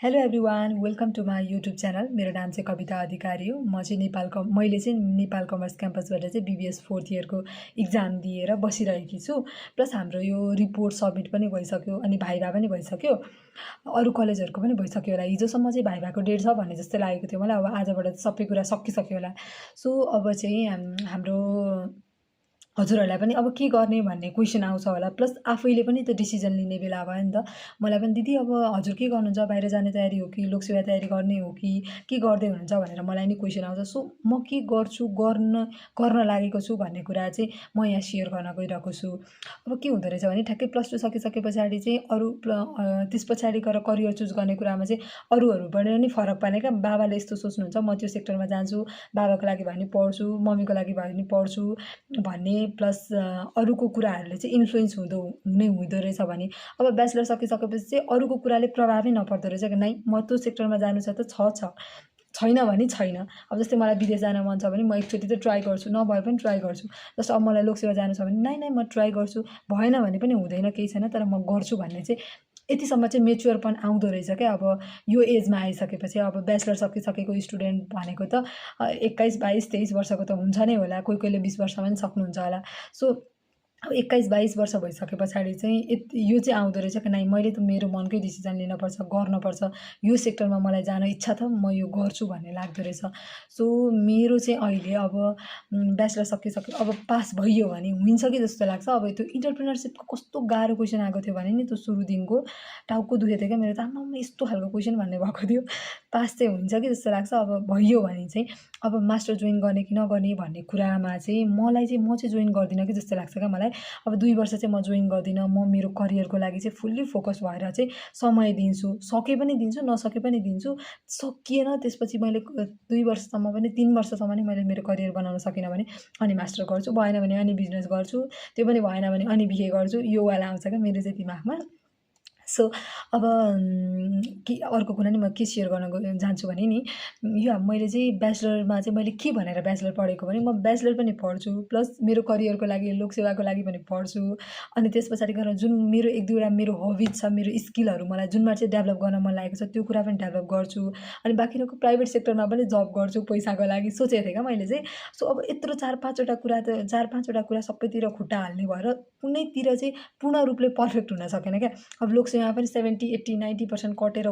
Hello everyone welcome to my YouTube channel. मेरो नाम चाहिँ कविता अधिकारी हो। मैले चाहिँ नेपाल कमर्स क्याम्पसबाट चाहिँ बिबिएस 4th इयरको इक्जाम दिएर बसिरहेकी छु। प्लस हाम्रो यो रिपोर्ट सब्मिट पनि भइसक्यो अनि भाइभा पनि भइसक्यो। अरू कलेजहरूको पनि भइसक्यो होला। हिजोसम्म चाहिँ भाइभाको डेट छ भन्ने जस्तै लागेको थियो मलाई। अब आजबाट सबै कुरा सकिसक्यो होला। सो अब चाहिँ हाम्रो हजुरहरूलाई पनि अब के गर्ने भन्ने क्वेसन आउँछ होला। प्लस आफैले पनि त डिसिजन लिने बेला भयो नि त। मलाई पनि दिदी अब हजुर के गर्नुहुन्छ, बाहिर जाने तयारी हो कि लोकसेवा तयारी गर्ने हो कि के गर्दै हुनुहुन्छ भनेर मलाई नि क्वेसन आउँछ। सो म के गर्छु, गर्न लागेको छु भन्ने कुरा चाहिँ म यहाँ सेयर गर्न गइरहेको छु। अब के हुँदो रहेछ भने ठ्याक्कै प्लस टू सकिसके पछाडि चाहिँ त्यस पछाडि गएर करियर चुज गर्ने कुरामा चाहिँ अरूहरूबाट नि फरक पार्ने क्या। बाबाले यस्तो सोच्नुहुन्छ म त्यो सेक्टरमा जान्छु, बाबाको लागि भए पनि पढ्छु, मम्मीको लागि भए पनि पढ्छु भन्ने प्लस अरूको कुराहरूले चाहिँ इन्फ्लुएन्स हुँदो रहेछ भने अब ब्याचलर सकिसकेपछि चाहिँ अरूको कुराले प्रभावै नपर्दो रहेछ कि नै म त्यो सेक्टरमा जानु छ त छैन भने छैन। अब जस्तै मलाई विदेश जान मन छ भने म एकचोटि त ट्राई गर्छु, नभए पनि ट्राई गर्छु। जस्तो अब मलाई लोकसेवा जानु छ भने नै म ट्राई गर्छु, भएन भने पनि हुँदैन, केही छैन, तर म गर्छु भन्ने चाहिँ यतिसम्म चाहिँ मेच्योरपन आउँदो रहेछ क्या। अब यो एजमा आइसकेपछि अब ब्याचलर सकिसकेको स्टुडेन्ट भनेको त 21, 22, 23 वर्षको त हुन्छ नै होला, कोहीले 20 वर्षमा पनि सक्नुहुन्छ होला। सो अब 21, 22 वर्ष भइसके पछाडि चाहिँ यो चाहिँ आउँदो रहेछ कि नै मैले त मेरो मनकै डिसिजन लिनुपर्छ, गर्नुपर्छ, यो सेक्टरमा मलाई जान इच्छा छ, म यो गर्छु भन्ने लाग्दो रहेछ। सो मेरो चाहिँ अहिले अब ब्याचलर सकिसक्यो, अब पास भइयो भने हुन्छ कि जस्तो लाग्छ। अब त्यो इन्टरप्रिनरसिपको कस्तो गाह्रो क्वेसन आएको थियो भने नि त्यो सुरुदेखिको टाउको दुखेको थियो क्या मेरो त। आम्मामा यस्तो खालको क्वेसन भन्ने भएको थियो। पास चाहिँ हुन्छ कि जस्तो लाग्छ। अब भइयो भने चाहिँ अब मास्टर जोइन गर्ने कि नगर्ने भन्ने कुरामा चाहिँ म चाहिँ जोइन गर्दिनँ कि जस्तो लाग्छ क्या मलाई। अब 2 वर्ष चाहिँ म जोइन गर्दिनँ। म मेरो करियरको लागि चाहिँ फुल्ली फोकस भएर चाहिँ समय दिन्छु, सके पनि दिन्छु, नसके पनि दिन्छु। सकिएन त्यसपछि मैले 2 वर्षसम्म पनि 3 वर्षसम्म नि मैले मेरो करियर बनाउन सकिनँ भने अनि मास्टर गर्छु, भएन भने अनि बिजनेस गर्छु, त्यो पनि भएन भने अनि बिहे गर्छु, यो वाला आउँछ क्या मेरो चाहिँ दिमागमा। सो अब अर्को कुरा नि म के सेयर गर्न जान्छु भने नि यो मैले चाहिँ ब्याचलरमा चाहिँ मैले के भनेर ब्याचलर पढेको भने म ब्याचलर पनि पढ्छु, प्लस मेरो करियरको लागि लोकसेवाको लागि पनि पढ्छु। अनि त्यस पछाडि गएर जुन मेरो 1-2वटा मेरो हबिज छ, मेरो स्किलहरू मलाई जुनमा चाहिँ डेभलप गर्न मन लागेको छ त्यो कुरा पनि डेभलप गर्छु। अनि बाँकी प्राइभेट सेक्टरमा पनि जब गर्छु पैसाको लागि सोचेको थिएँ क्या मैले चाहिँ। सो अब यत्रो 4-5वटा कुरा सबैतिर खुट्टा हाल्ने भएर कुनैतिर चाहिँ पूर्ण रूपले पर्फेक्ट हुन सकेन क्या। अब लोकसेवामा पनि 70, 80, 90% कटेर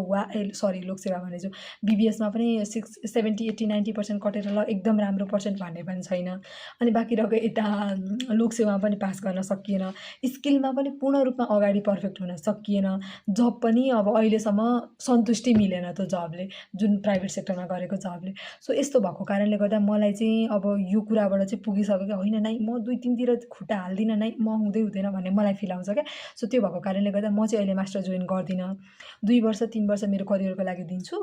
लोकसेवा भनेछु, बिबिएसमा पनि 70, 80, 90% कटेर ल एकदम राम्रो पर्सेन्ट भन्ने पनि छैन। अनि बाँकी रहेको यता लोकसेवामा पनि पास गर्न सकिएन, स्किलमा पनि पूर्ण रूपमा अगाडि पर्फेक्ट हुन सकिएन, जब पनि अब अहिलेसम्म सन्तुष्टि मिलेन त्यो जबले, जुन प्राइभेट सेक्टरमा गरेको जबले। सो यस्तो भएको कारणले गर्दा मलाई चाहिँ अब यो कुराबाट चाहिँ पुगिसक्यो क्या, होइन नै म 2-3तिर खुट्टा हाल्दिनँ नै, म हुँदैन भन्ने मलाई फिल आउँछ क्या। सो त्यो भएको कारणले गर्दा म चाहिँ अहिले मास्टर जोइन गर्दिनँ। 2 वर्ष 3 वर्ष मेरो करियरको लागि दिन्छु।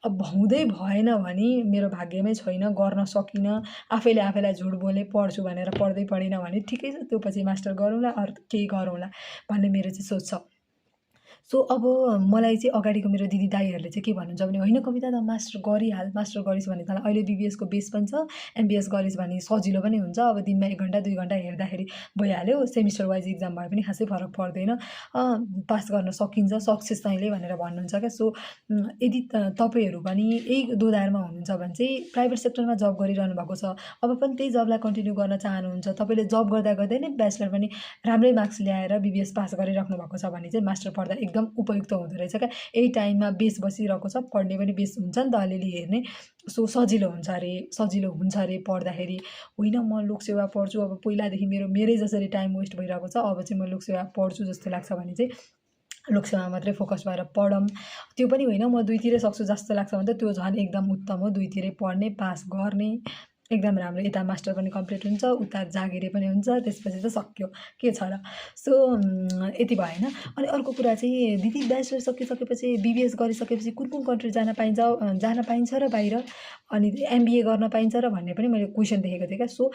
अब हुँदै भएन भने मेरो भाग्यमै छैन, गर्न सकिनँ, आफैलाई झुट बोले, पढ्छु भनेर पढ्दै पढिनँ भने ठिकै छ, त्यो पछि मास्टर गरौँला अरू केही गरौँला भन्ने मेरो चाहिँ सोच छ। सो अब मलाई चाहिँ अगाडिको मेरो दिदी दाइहरूले चाहिँ के भन्नुहुन्छ भने होइन कविता त मास्टर गरिहाल, मास्टर गरिस् भने त अहिले बिबिएसको बेस पनि छ, एमबिएस गरिस् भने सजिलो पनि हुन्छ। अब दिनमा 1 घन्टा 2 घन्टा हेर्दाखेरि भइहाल्यो, सेमिस्टर वाइज इक्जाम भए पनि खासै फरक पर्दैन, पास गर्न सकिन्छ, सक्सेस तैँले भनेर भन्नुहुन्छ क्या। सो यदि तपाईँहरू पनि यही दोधारमा हुनुहुन्छ भने चाहिँ प्राइभेट सेक्टरमा जब गरिरहनु भएको छ, अब पनि त्यही जबलाई कन्टिन्यू गर्न चाहनुहुन्छ, तपाईँले जब गर्दा गर्दै नै ब्याचलर पनि राम्रै मार्क्स ल्याएर बिबिएस पास गरिराख्नु भएको छ भने चाहिँ मास्टर पढ्दा एकदम उपयुक्त हुँदो रहेछ क्या। यही टाइममा बेस बसिरहेको छ, पढ्ने पनि बेस हुन्छ नि त अलिअलि हेर्ने। सो सजिलो हुन्छ अरे पढ्दाखेरि। होइन म लोकसेवा पढ्छु, अब पहिलादेखि मेरै जसरी टाइम वेस्ट भइरहेको छ, अब चाहिँ म लोकसेवा पढ्छु जस्तो लाग्छ भने चाहिँ लोकसेवामा मात्रै फोकस भएर पढौँ। त्यो पनि होइन म 2तिरै सक्छु जस्तो लाग्छ भने त त्यो झन् एकदम उत्तम हो। 2तिरै पढ्ने, पास गर्ने, एकदम राम्रो। यता मास्टर पनि कम्प्लिट हुन्छ, उता जागिरे पनि हुन्छ, त्यसपछि त सक्यो, के छ र। सो यति भएन। अनि अर्को कुरा चाहिँ दिदी ब्याचलर सकिसकेपछि बिबिएस गरिसकेपछि कुन कन्ट्री जान पाइन्छ र बाहिर, अनि एमबिए गर्न पाइन्छ र भन्ने पनि मैले क्वेसन देखेको थिएँ क्या। सो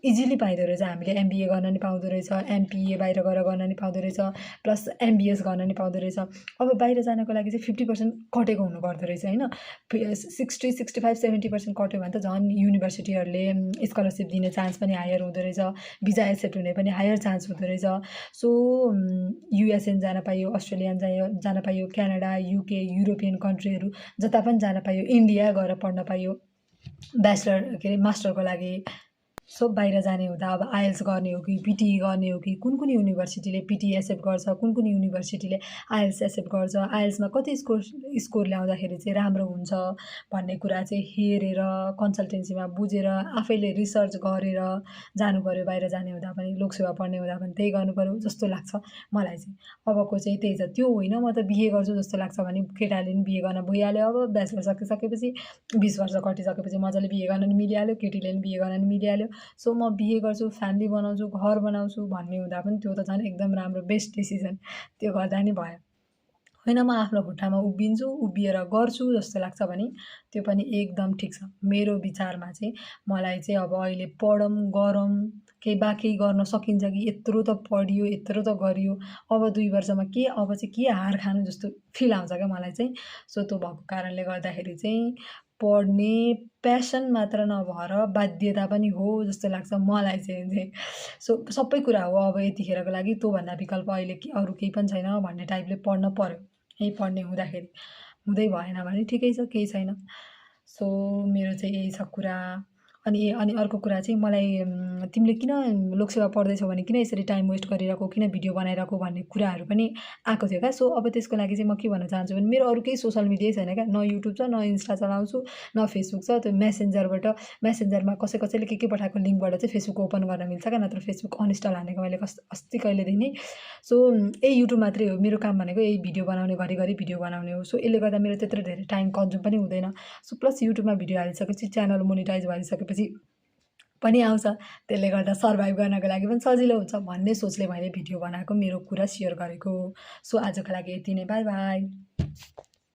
इजिली पाइँदो रहेछ, हामीले एमबिए गर्न नि पाउँदो रहेछ, एमपिए बाहिर गएर गर्न नि पाउँदो रहेछ, प्लस एमबिएस गर्न नि पाउँदो रहेछ। अब बाहिर जानको लागि चाहिँ 50% कटेको हुनुपर्दो रहेछ होइन, 60, 65, 70% कट्यो भने त झन् युनिभर्सिटीहरू उनीहरूले स्कलरसिप दिने चान्स पनि हायर हुँदो रहेछ, भिजा एक्सेप्ट हुने पनि हायर चान्स हुँदो रहेछ। सो युएसएन जान पाइयो, अस्ट्रेलिया जान पाइयो, क्यानाडा, युके, युरोपियन कन्ट्रीहरू जता पनि जान पाइयो, इन्डिया गएर पढ्न पाइयो ब्याचलर के अरे मास्टरको लागि। सो बाहिर जाने हुँदा अब आइएल्स गर्ने हो कि पिटी गर्ने हो कि कुन युनिभर्सिटीले पिटी एक्सेप्ट गर्छ, कुन युनिभर्सिटीले आइएल्स एक्सेप्ट गर्छ, आइएल्समा कति स्कोर ल्याउँदाखेरि चाहिँ राम्रो हुन्छ भन्ने कुरा चाहिँ हेरेर कन्सल्टेन्सीमा बुझेर आफैले रिसर्च गरेर जानु पऱ्यो। बाहिर जाने हुँदा पनि लोकसेवा पढ्ने हुँदा पनि त्यही गर्नु पऱ्यो जस्तो लाग्छ मलाई चाहिँ। अबको चाहिँ त्यही छ। त्यो होइन म त बिहे गर्छु जस्तो लाग्छ भने केटाले पनि बिहे गर्न भइहाल्यो। अब ब्याचलर सकिसकेपछि 20 वर्ष कटिसकेपछि मजाले बिहे गर्न नि मिलिहाल्यो, केटीले पनि बिहे गर्न नि मिलिहाल्यो। सो म बिहे गर्छु, फ्यामिली बनाउँछु, घर बनाउँछु भन्ने हुँदा पनि त्यो त झन् एकदम राम्रो बेस्ट डिसिजन, त्यो गर्दा नि भयो। होइन म आफ्नो खुट्टामा उभिन्छु, उभिएर गर्छु जस्तो लाग्छ भने त्यो पनि एकदम ठिक छ। मेरो विचारमा चाहिँ मलाई चाहिँ अब अहिले पढौँ गरौँ केही गर्न सकिन्छ कि यत्रो त पढियो, यत्रो त गरियो, अब 2 वर्षमा के अब चाहिँ के हार खानु जस्तो फिल आउँछ क्या मलाई चाहिँ। सो त्यो भएको कारणले गर्दाखेरि चाहिँ पढ्ने प्यासन मात्र नभएर बाध्यता पनि हो जस्तो लाग्छ मलाई चाहिँ। सो सबै कुरा हो अब यतिखेरको लागि, त्योभन्दा विकल्प अहिले अरू केही पनि छैन भन्ने टाइपले पढ्न पर्यो। यही पढ्ने हुँदाखेरि हुँदै भएन भने ठिकै छ, केही छैन। सो मेरो चाहिँ यही छ कुरा। अनि अर्को कुरा चाहिँ मलाई तिमीले किन लोकसेवा पढ्दैछौ भने किन यसरी टाइम वेस्ट गरिरहेको, किन भिडियो बनाइरहेको भन्ने कुराहरू पनि आएको थियो क्या। सो अब त्यसको लागि चाहिँ म के भन्न चाहन्छु भने मेरो अरू केही सोसल मिडियै छैन क्या, न युट्युब छ, न इन्स्टा चलाउँछु, न फेसबुक छ। त्यो मेसेन्जरमा कसैले के पठाएको लिङ्कबाट चाहिँ फेसबुक ओपन गर्न मिल्छ क्या, नत्र फेसबुक अनइन्स्टल हानेको मैले अस्ति कहिलेदेखि नै। सो यही युट्युब मात्रै हो मेरो काम भनेको, यही भिडियो बनाउने, घरिघरि भिडियो बनाउने हो। सो यसले गर्दा मेरो त्यत्रो धेरै टाइम कन्ज्युम पनि हुँदैन। सो प्लस युट्युबमा भिडियो हालिसकेपछि च्यानल मोनिटाइज भइसकेपछि पनि आउँछ, त्यसले गर्दा सर्भाइभ गर्नको लागि पनि सजिलो हुन्छ भन्ने सोचले मैले भिडियो बनाएको, मेरो कुरा सेयर गरेको। सो आजको लागि यति नै, बाई बाई।